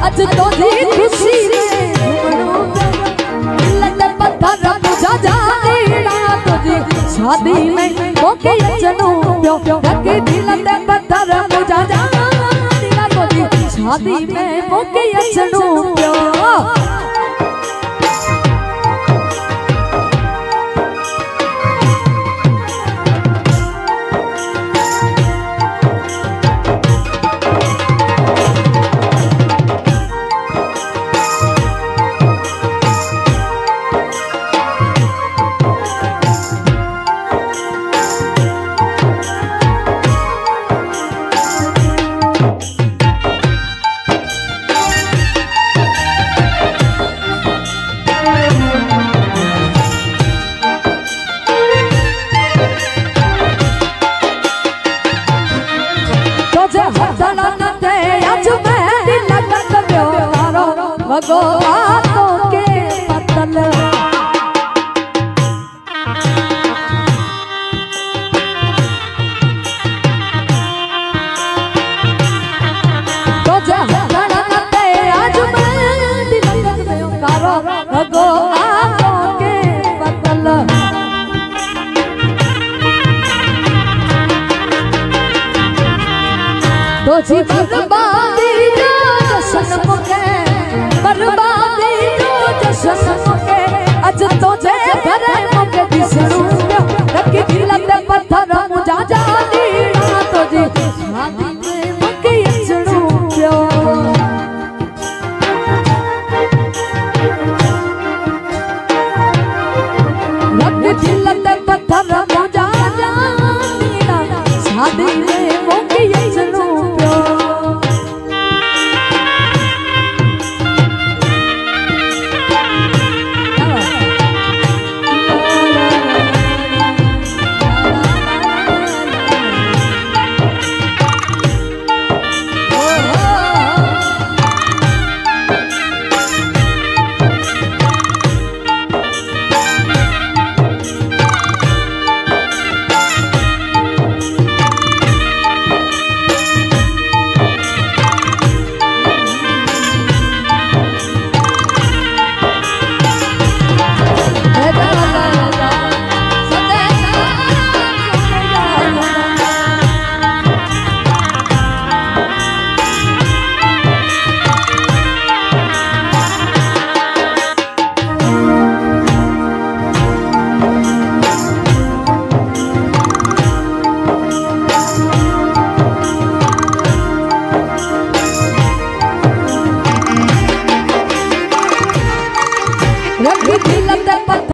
अज तो दी खुशी शादी में मोके अचनो प्यो रखे दिल ते पत्थर मुझा जाना तो दी शादी में मोके अचनो प्यो भगवानों के पतल तो जहनते आज मैं दिल में कारो भगवानों के पतल तो जी बर्बादी जो जश्न मुके बर्बादी जो जश्न मुके अज तो जे भरे मुके दिसरू रखी दिल ते पत्थर मुझा जानी तो जी शादी में मुके अचणो प्यो रखी दिल ते पत्थर मुझा जानी शादी में मुके अचणो प्यो रखी दिल ते